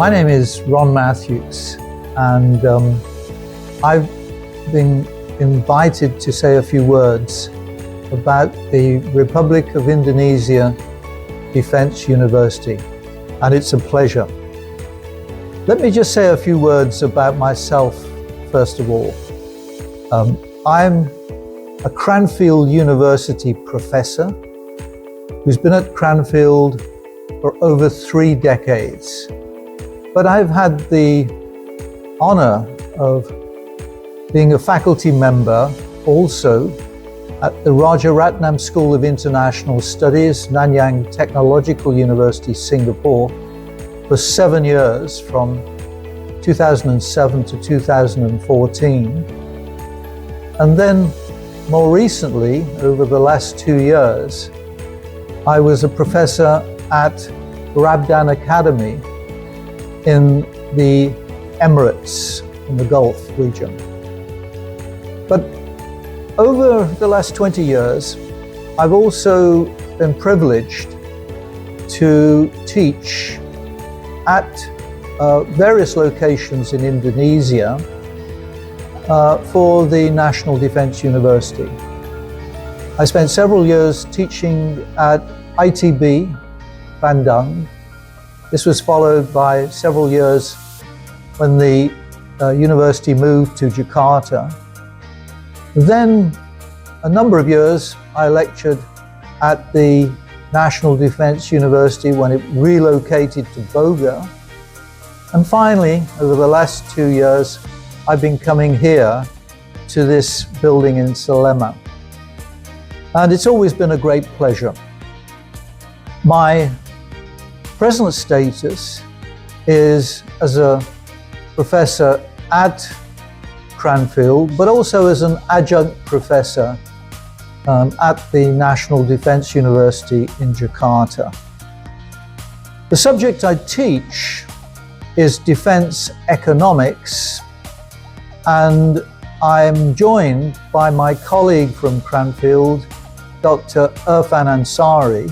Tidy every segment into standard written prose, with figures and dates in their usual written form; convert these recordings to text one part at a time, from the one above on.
My name is Ron Matthews, and I've been invited to say a few words about the Republic of Indonesia Defense University, and it's a pleasure. Let me just say a few words about myself, first of all. I'm a Cranfield University professor who's been at Cranfield for over 3 decades. But I've had the honor of being a faculty member also at the Rajaratnam School of International Studies, Nanyang Technological University, Singapore, for 7 years, from 2007 to 2014. And then more recently, over the last 2 years, I was a professor at Rabdan Academy in the Emirates, in the Gulf region. But over the last 20 years, I've also been privileged to teach at various locations in Indonesia for the National Defense University. I spent several years teaching at ITB, Bandung. This was followed by several years when the university moved to Jakarta. Then, a number of years, I lectured at the National Defense University when it relocated to Boga. And finally, over the last 2 years, I've been coming here to this building in Salema. And it's always been a great pleasure. My present status is as a professor at Cranfield, but also as an adjunct professor at the National Defense University in Jakarta. The subject I teach is defense economics, and I'm joined by my colleague from Cranfield, Dr. Irfan Anshari,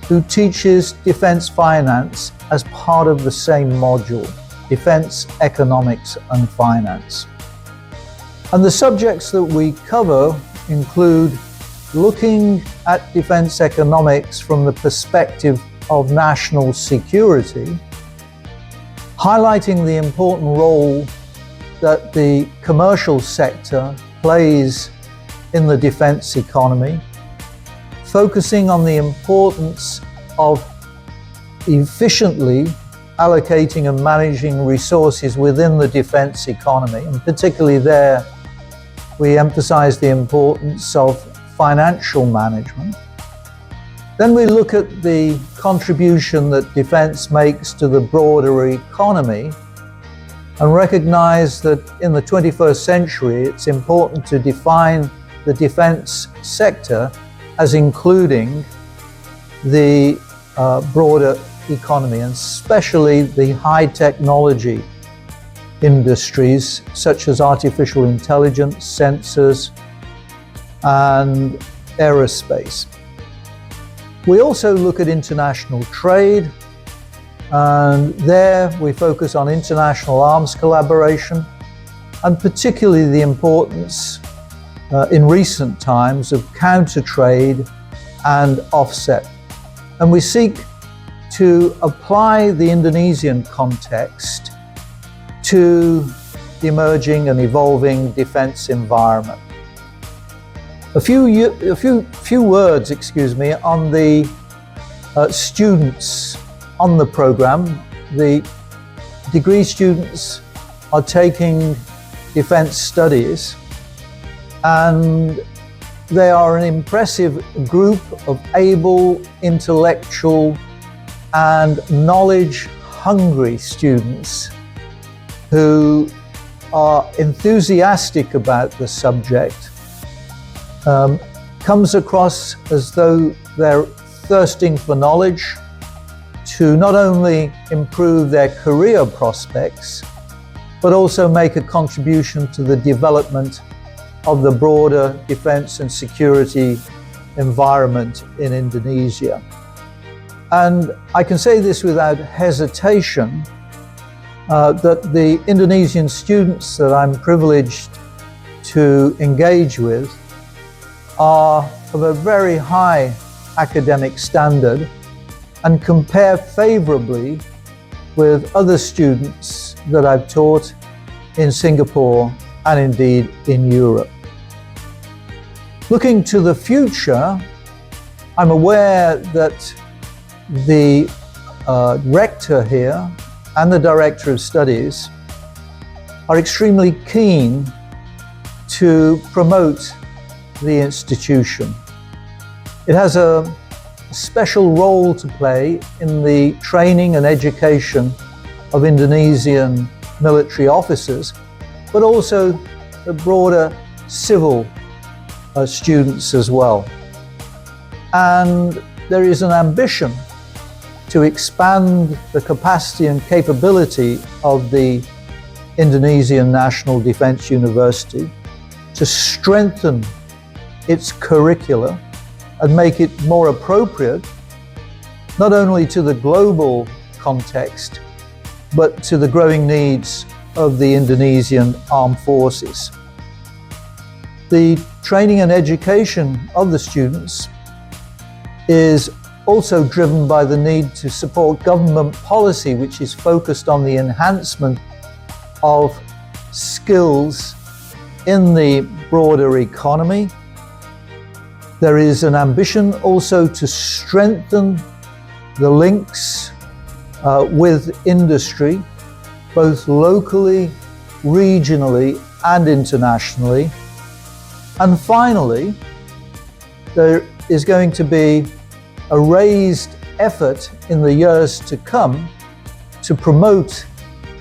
who teaches defense finance as part of the same module, defense economics and finance. And the subjects that we cover include looking at defense economics from the perspective of national security, highlighting the important role that the commercial sector plays in the defense economy, focusing on the importance of efficiently allocating and managing resources within the defense economy, and particularly there we emphasize the importance of financial management. Then we look at the contribution that defense makes to the broader economy and recognize that in the 21st century it's important to define the defense sector as including the broader economy, and especially the high technology industries such as artificial intelligence, sensors, and aerospace. We also look at international trade, and there we focus on international arms collaboration, and particularly the importance in recent times of counter-trade and offset. And we seek to apply the Indonesian context to the emerging and evolving defense environment. A few words, on the students on the program. The degree students are taking defense studies, and they are an impressive group of able, intellectual, and knowledge-hungry students who are enthusiastic about the subject. Comes across as though they're thirsting for knowledge to not only improve their career prospects, but also make a contribution to the development of the broader defense and security environment in Indonesia. And I can say this without hesitation, that the Indonesian students that I'm privileged to engage with are of a very high academic standard and compare favorably with other students that I've taught in Singapore and indeed in Europe. Looking to the future, I'm aware that the rector here and the director of studies are extremely keen to promote the institution. It has a special role to play in the training and education of Indonesian military officers, but also the broader civil students as well. And there is an ambition to expand the capacity and capability of the Indonesian National Defence University, to strengthen its curricula and make it more appropriate not only to the global context but to the growing needs of the Indonesian armed forces. The training and education of the students is also driven by the need to support government policy which is focused on the enhancement of skills in the broader economy. There is an ambition also to strengthen the links with industry, both locally, regionally, and internationally. And finally, there is going to be a raised effort in the years to come to promote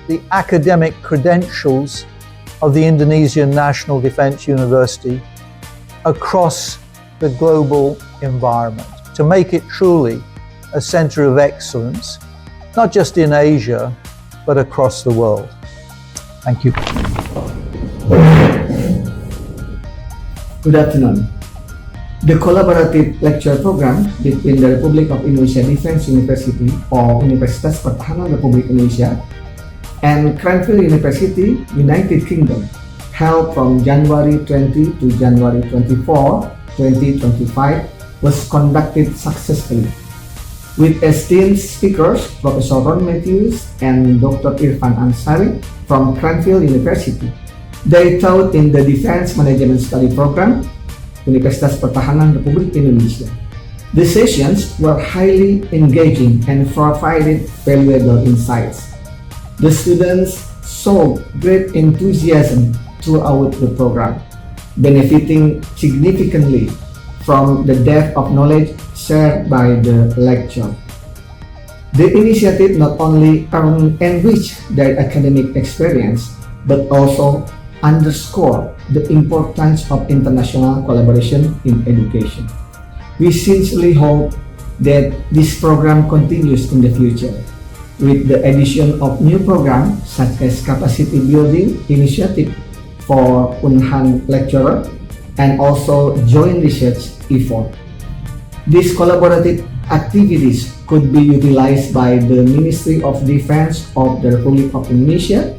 the academic credentials of the Indonesian National Defence University across the global environment, to make it truly a centre of excellence, not just in Asia, but across the world. Thank you. Good afternoon. The collaborative lecture program between the Republic of Indonesia Defense University or Universitas Pertahanan Republik Indonesia and Cranfield University, United Kingdom, held from January 20 to January 24, 2025, was conducted successfully with esteemed speakers Professor Ron Matthews and Dr. Irfan Anshari from Cranfield University. They taught in the Defense Management Study Program, Universitas Pertahanan Republik Indonesia. The sessions were highly engaging and provided valuable insights. The students showed great enthusiasm throughout the program, benefiting significantly from the depth of knowledge shared by the lecture. The initiative not only enriched their academic experience, but also underscored the importance of international collaboration in education. We sincerely hope that this program continues in the future, with the addition of new programs such as capacity building initiative for UNHAN lecturer and also joint research effort. These collaborative activities could be utilized by the Ministry of Defense of the Republic of Indonesia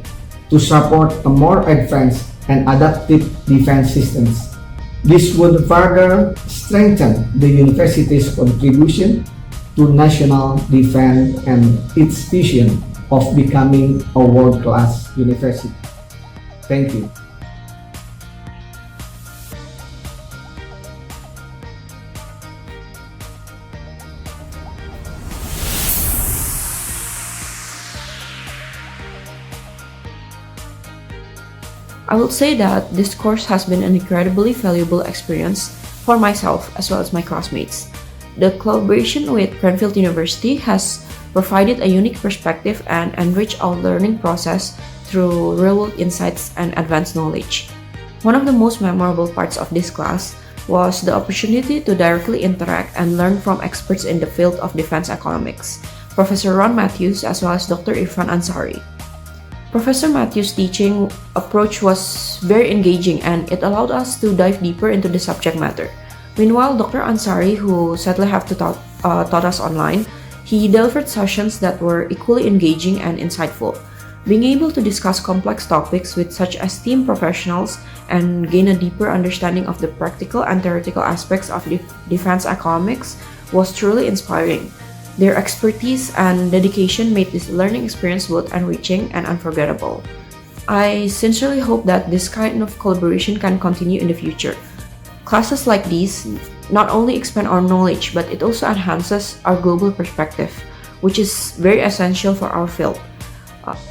to support a more advanced and adaptive defense systems. This would further strengthen the university's contribution to national defense and its vision of becoming a world-class university. Thank you. I would say that this course has been an incredibly valuable experience for myself as well as my classmates. The collaboration with Cranfield University has provided a unique perspective and enriched our learning process through real-world insights and advanced knowledge. One of the most memorable parts of this class was the opportunity to directly interact and learn from experts in the field of defense economics, Professor Ron Matthews as well as Dr. Irfan Anshari. Professor Matthews' teaching approach was very engaging and it allowed us to dive deeper into the subject matter. Meanwhile, Dr. Anshari, who sadly had to taught us online, he delivered sessions that were equally engaging and insightful. Being able to discuss complex topics with such esteemed professionals and gain a deeper understanding of the practical and theoretical aspects of defense economics was truly inspiring. Their expertise and dedication made this learning experience both enriching and unforgettable. I sincerely hope that this kind of collaboration can continue in the future. Classes like these not only expand our knowledge, but it also enhances our global perspective, which is very essential for our field.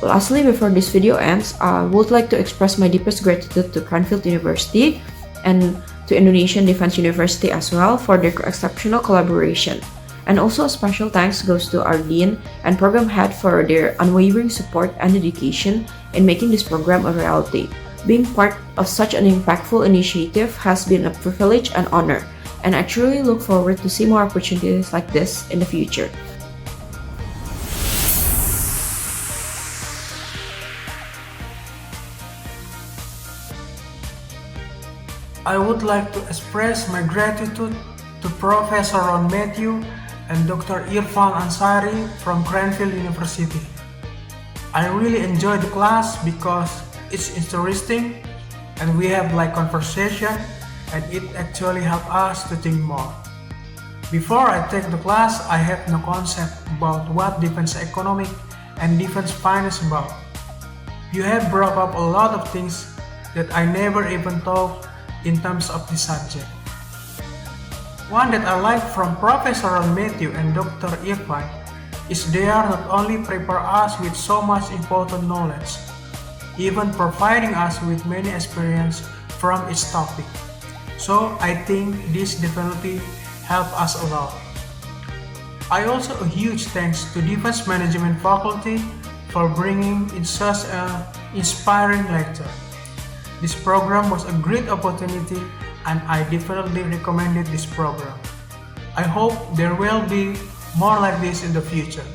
Lastly, before this video ends, I would like to express my deepest gratitude to Cranfield University and to Indonesian Defense University as well for their exceptional collaboration. And also a special thanks goes to our Dean and Program Head for their unwavering support and dedication in making this program a reality. Being part of such an impactful initiative has been a privilege and honor, and I truly look forward to see more opportunities like this in the future. I would like to express my gratitude to Professor Ron Matthew and Dr. Irfan Anshari from Cranfield University. I really enjoy the class because it's interesting and we have like conversation and it actually helps us to think more. Before I take the class, I had no concept about what defense economic and defense finance about. You have brought up a lot of things that I never even thought in terms of this subject. One that I like from Professor Ron Matthew and Dr. Irfan is they are not only prepare us with so much important knowledge, even providing us with many experience from each topic. So I think this definitely help us a lot. I also a huge thanks to Defense Management Faculty for bringing in such an inspiring lecture. This program was a great opportunity and I definitely recommended this program. I hope there will be more like this in the future.